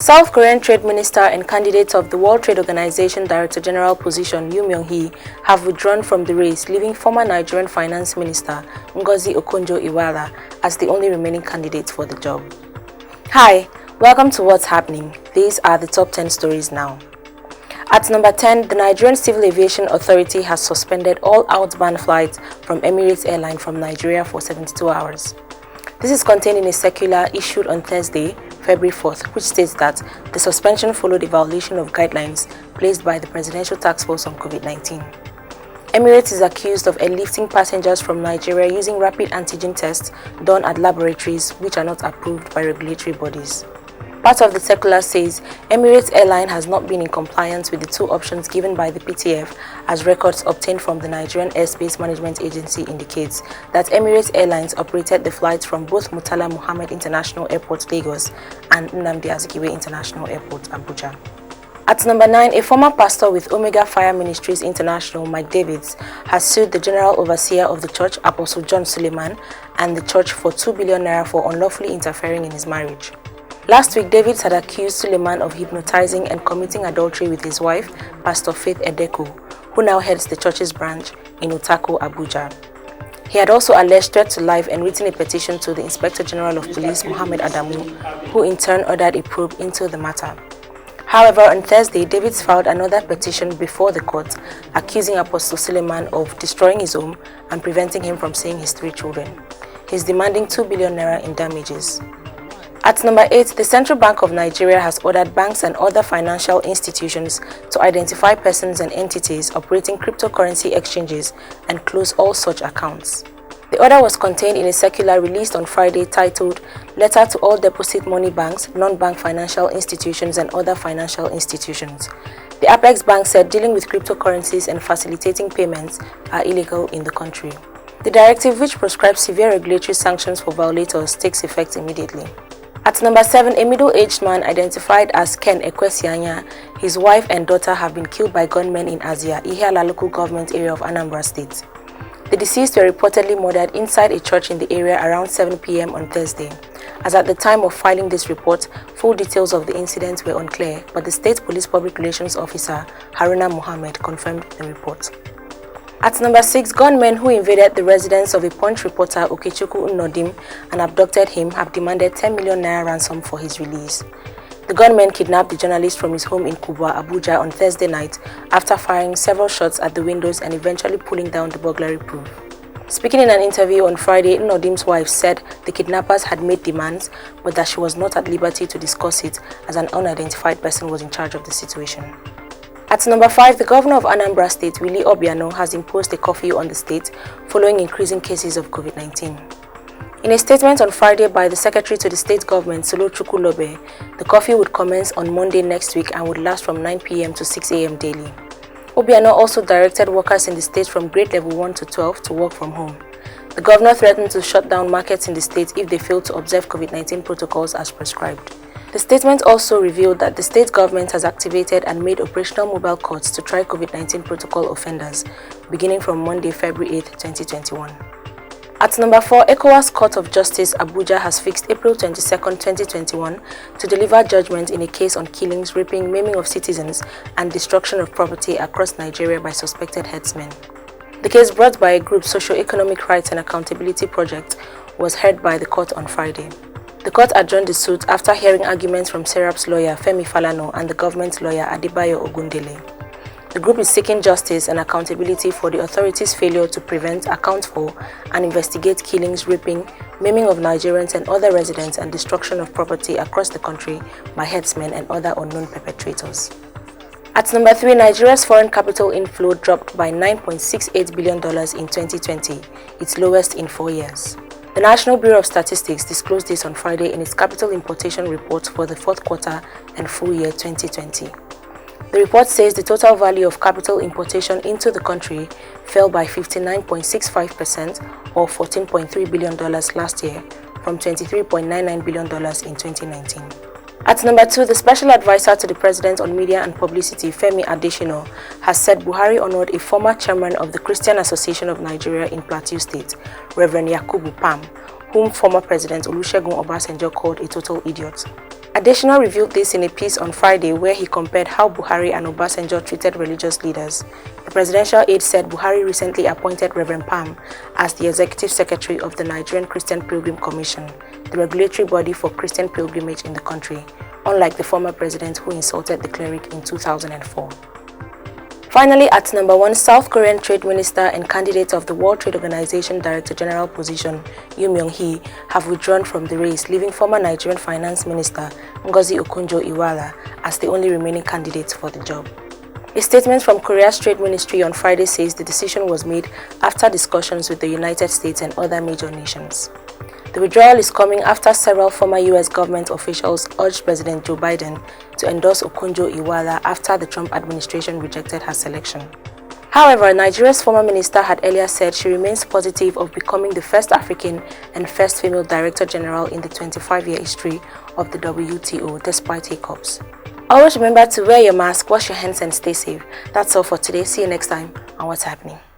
South Korean Trade Minister and candidate of the World Trade Organization Director General position Yoo Myung-hee have withdrawn from the race, leaving former Nigerian Finance Minister Ngozi Okonjo-Iweala as the only remaining candidate for the job. Hi, welcome to What's Happening. These are the top 10 stories now. At number 10, the Nigerian Civil Aviation Authority has suspended all outbound flights from Emirates Airline from Nigeria for 72 hours. This is contained in a circular issued on Thursday, February 4th, which states that the suspension followed a violation of guidelines placed by the Presidential Task Force on COVID-19. Emirates is accused of airlifting passengers from Nigeria using rapid antigen tests done at laboratories which are not approved by regulatory bodies. Part of the circular says Emirates Airline has not been in compliance with the two options given by the PTF, as records obtained from the Nigerian Airspace Management Agency indicates that Emirates Airlines operated the flights from both Murtala Muhammed International Airport, Lagos and Nnamdi Azikiwe International Airport, Abuja. At number 9, a former pastor with Omega Fire Ministries International, Mike Davids, has sued the General Overseer of the Church, Apostle John Suleiman, and the church for 2 billion naira for unlawfully interfering in his marriage. Last week, Davids had accused Suleiman of hypnotizing and committing adultery with his wife, Pastor Faith Edeko, who now heads the church's branch in Utako, Abuja. He had also alleged threat to life and written a petition to the Inspector General of Police, Mohammed Adamu, who in turn ordered a probe into the matter. However, on Thursday, Davids filed another petition before the court, accusing Apostle Suleiman of destroying his home and preventing him from seeing his 3 children. He is demanding 2 billion naira in damages. At number 8, the Central Bank of Nigeria has ordered banks and other financial institutions to identify persons and entities operating cryptocurrency exchanges and close all such accounts. The order was contained in a circular released on Friday titled Letter to All Deposit Money Banks, Non-Bank Financial Institutions and Other Financial Institutions. The Apex Bank said dealing with cryptocurrencies and facilitating payments are illegal in the country. The directive, which prescribes severe regulatory sanctions for violators, takes effect immediately. At number 7, a middle-aged man identified as Ken Ekwesianya, his wife and daughter have been killed by gunmen in Abia, Ihiala local government area of Anambra State. The deceased were reportedly murdered inside a church in the area around 7 p.m. on Thursday. As at the time of filing this report, full details of the incident were unclear, but the State Police Public Relations Officer, Haruna Mohammed, confirmed the report. At number 6, gunmen who invaded the residence of a Punch reporter, Okechukwu Nnodim, and abducted him have demanded 10 million naira ransom for his release. The gunmen kidnapped the journalist from his home in Kubwa, Abuja on Thursday night after firing several shots at the windows and eventually pulling down the burglary proof. Speaking in an interview on Friday, Nnodim's wife said the kidnappers had made demands, but that she was not at liberty to discuss it as an unidentified person was in charge of the situation. At number 5, the governor of Anambra State, Willie Obiano, has imposed a curfew on the state following increasing cases of COVID-19. In a statement on Friday by the secretary to the state government, Solo Chukwulobe, the curfew would commence on Monday next week and would last from 9 p.m. to 6 a.m. daily. Obiano also directed workers in the state from grade level 1 to 12 to work from home. The governor threatened to shut down markets in the state if they failed to observe COVID-19 protocols as prescribed. The statement also revealed that the state government has activated and made operational mobile courts to try COVID-19 protocol offenders, beginning from Monday, February 8, 2021. At number 4, ECOWAS Court of Justice Abuja has fixed April 22, 2021 to deliver judgment in a case on killings, raping, maiming of citizens, and destruction of property across Nigeria by suspected herdsmen. The case, brought by a group Socio-Economic Rights and Accountability Project, was heard by the court on Friday. The court adjourned the suit after hearing arguments from Serap's lawyer Femi Falano and the government's lawyer Adebayo Ogundele. The group is seeking justice and accountability for the authorities' failure to prevent, account for, and investigate killings, raping, maiming of Nigerians and other residents, and destruction of property across the country by herdsmen and other unknown perpetrators. At number 3, Nigeria's foreign capital inflow dropped by $9.68 billion in 2020, its lowest in 4 years. The National Bureau of Statistics disclosed this on Friday in its capital importation report for the 4th quarter and full year 2020. The report says the total value of capital importation into the country fell by 59.65% or $14.3 billion last year from $23.99 billion in 2019. At number 2, the Special Advisor to the President on Media and Publicity, Femi Adesina, has said Buhari honored a former chairman of the Christian Association of Nigeria in Plateau State, Reverend Yakubu Pam, whom former President Olusegun Obasanjo called a total idiot. Additional revealed this in a piece on Friday where he compared how Buhari and Obasanjo treated religious leaders. The presidential aide said Buhari recently appointed Reverend Pam as the executive secretary of the Nigerian Christian Pilgrim Commission, the regulatory body for Christian pilgrimage in the country, unlike the former president who insulted the cleric in 2004. Finally, at number 1, South Korean Trade Minister and candidate of the World Trade Organization Director General position, Yoo Myung-hee, have withdrawn from the race, leaving former Nigerian Finance Minister Ngozi Okonjo-Iweala as the only remaining candidate for the job. A statement from Korea's Trade Ministry on Friday says the decision was made after discussions with the United States and other major nations. The withdrawal is coming after several former U.S. government officials urged President Joe Biden to endorse Okonjo-Iweala after the Trump administration rejected her selection. However, Nigeria's former minister had earlier said she remains positive of becoming the first African and first female Director General in the 25-year history of the WTO, despite hiccups. Always remember to wear your mask, wash your hands and stay safe. That's all for today. See you next time on What's Happening.